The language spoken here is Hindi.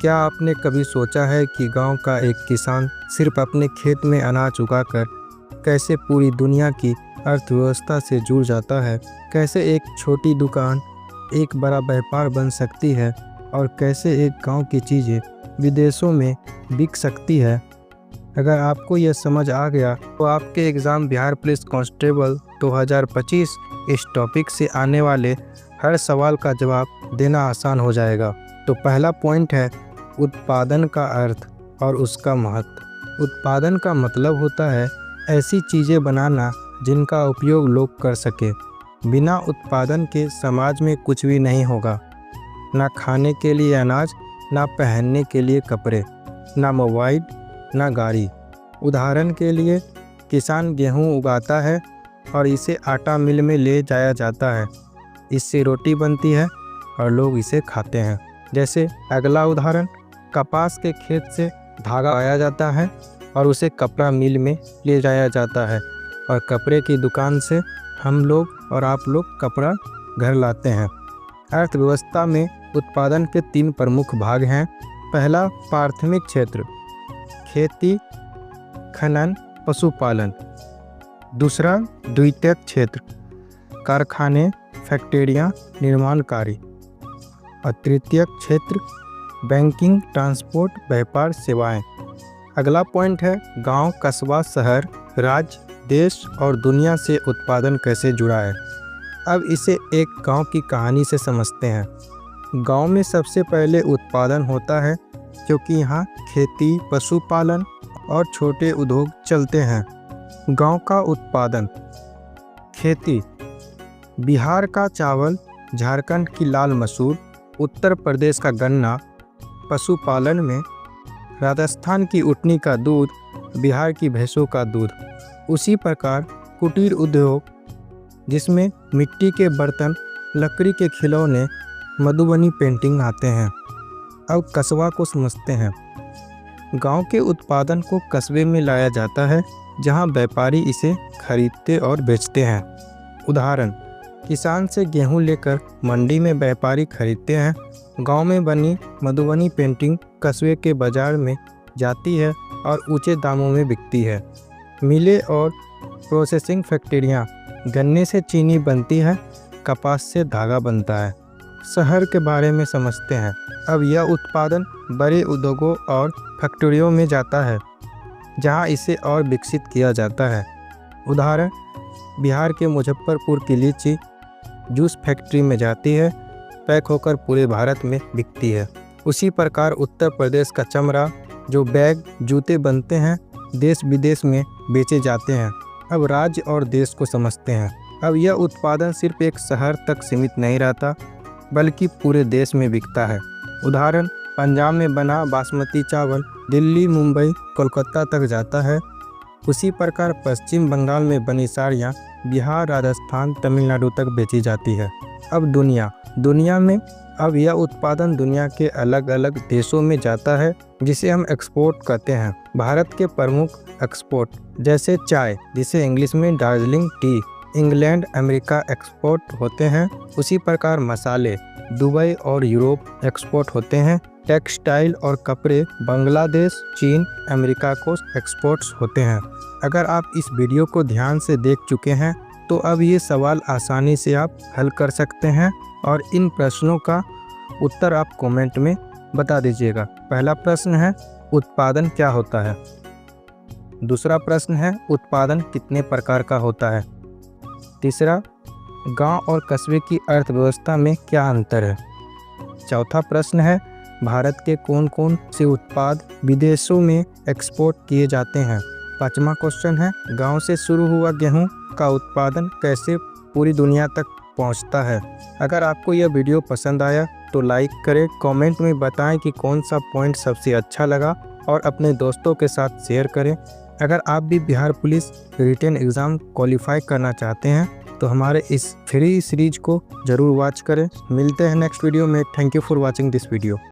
क्या आपने कभी सोचा है कि गांव का एक किसान सिर्फ अपने खेत में अनाज उगाकर कैसे पूरी दुनिया की अर्थव्यवस्था से जुड़ जाता है? कैसे एक छोटी दुकान एक बड़ा व्यापार बन सकती है और कैसे एक गांव की चीज़ें विदेशों में बिक सकती है? अगर आपको यह समझ आ गया तो आपके एग्ज़ाम बिहार पुलिस कांस्टेबल 2025 इस टॉपिक से आने वाले हर सवाल का जवाब देना आसान हो जाएगा। तो पहला पॉइंट है उत्पादन का अर्थ और उसका महत्व। उत्पादन का मतलब होता है ऐसी चीज़ें बनाना जिनका उपयोग लोग कर सके। बिना उत्पादन के समाज में कुछ भी नहीं होगा। ना खाने के लिए अनाज, ना पहनने के लिए कपड़े, ना मोबाइल, ना गाड़ी। उदाहरण के लिए किसान गेहूं उगाता है और इसे आटा मिल में ले जाया जाता है। इससे रोटी बनती है और लोग इसे खाते हैं। जैसे अगला उदाहरण, कपास के खेत से धागा आया जाता है और उसे कपड़ा मिल में ले जाया जाता है और कपड़े की दुकान से हम लोग और आप लोग कपड़ा घर लाते हैं। अर्थव्यवस्था में उत्पादन के 3 प्रमुख भाग हैं। पहला प्राथमिक क्षेत्र, खेती, खनन, पशुपालन। दूसरा द्वितीयक क्षेत्र, कारखाने, फैक्ट्रियाँ, निर्माण कार्य। और तृतीयक क्षेत्र, बैंकिंग, ट्रांसपोर्ट, व्यापार, सेवाएं। अगला पॉइंट है गांव, कस्बा, शहर, राज्य, देश और दुनिया से उत्पादन कैसे जुड़ा है। अब इसे एक गांव की कहानी से समझते हैं। गांव में सबसे पहले उत्पादन होता है क्योंकि यहाँ खेती, पशुपालन और छोटे उद्योग चलते हैं। गांव का उत्पादन, खेती, बिहार का चावल, झारखंड की लाल मसूर, उत्तर प्रदेश का गन्ना। पशुपालन में राजस्थान की ऊँटनी का दूध, बिहार की भैंसों का दूध। उसी प्रकार कुटीर उद्योग, जिसमें मिट्टी के बर्तन, लकड़ी के खिलौने, मधुबनी पेंटिंग आते हैं। अब कस्बा को समझते हैं। गांव के उत्पादन को कस्बे में लाया जाता है जहां व्यापारी इसे खरीदते और बेचते हैं। उदाहरण, किसान से गेहूं लेकर मंडी में व्यापारी खरीदते हैं। गांव में बनी मधुबनी पेंटिंग कस्बे के बाजार में जाती है और ऊंचे दामों में बिकती है। मिलें और प्रोसेसिंग फैक्ट्रियाँ, गन्ने से चीनी बनती है, कपास से धागा बनता है। शहर के बारे में समझते हैं। अब यह उत्पादन बड़े उद्योगों और फैक्ट्रियों में जाता है जहां इसे और विकसित किया जाता है। उदाहरण, बिहार के मुजफ्फरपुर की लीची जूस फैक्ट्री में जाती है, पैक होकर पूरे भारत में बिकती है। उसी प्रकार उत्तर प्रदेश का चमड़ा, जो बैग, जूते बनते हैं, देश विदेश में बेचे जाते हैं। अब राज्य और देश को समझते हैं। अब यह उत्पादन सिर्फ एक शहर तक सीमित नहीं रहता बल्कि पूरे देश में बिकता है। उदाहरण, पंजाब में बना बासमती चावल दिल्ली, मुंबई, कोलकाता तक जाता है। उसी प्रकार पश्चिम बंगाल में बनी साड़ियाँ बिहार, राजस्थान, तमिलनाडु तक बेची जाती है। अब दुनिया में अब यह उत्पादन दुनिया के अलग अलग देशों में जाता है जिसे हम एक्सपोर्ट कहते हैं। भारत के प्रमुख एक्सपोर्ट जैसे चाय, जिसे इंग्लिश में Darjeeling T, England, America export होते हैं। उसी प्रकार मसाले दुबई और यूरोप एक्सपोर्ट होते हैं। टेक्सटाइल और कपड़े बांग्लादेश, चीन, अमेरिका को एक्सपोर्ट्स होते हैं। अगर आप इस वीडियो को ध्यान से देख चुके हैं तो अब ये सवाल आसानी से आप हल कर सकते हैं और इन प्रश्नों का उत्तर आप कमेंट में बता दीजिएगा। पहला प्रश्न है उत्पादन क्या होता है। दूसरा प्रश्न है उत्पादन कितने प्रकार का होता है। तीसरा, गांव और कस्बे की अर्थव्यवस्था में क्या अंतर है। चौथा प्रश्न है भारत के कौन कौन से उत्पाद विदेशों में एक्सपोर्ट किए जाते हैं। पांचवा क्वेश्चन है गांव से शुरू हुआ गेहूं का उत्पादन कैसे पूरी दुनिया तक पहुंचता है। अगर आपको यह वीडियो पसंद आया तो लाइक करें, कमेंट में बताएं कि कौन सा पॉइंट सबसे अच्छा लगा और अपने दोस्तों के साथ शेयर करें। अगर आप भी Bihar police written exam qualify करना चाहते हैं तो हमारे इस फ्री सीरीज को ज़रूर वॉच करें। मिलते हैं नेक्स्ट वीडियो में। Thank you for watching this video.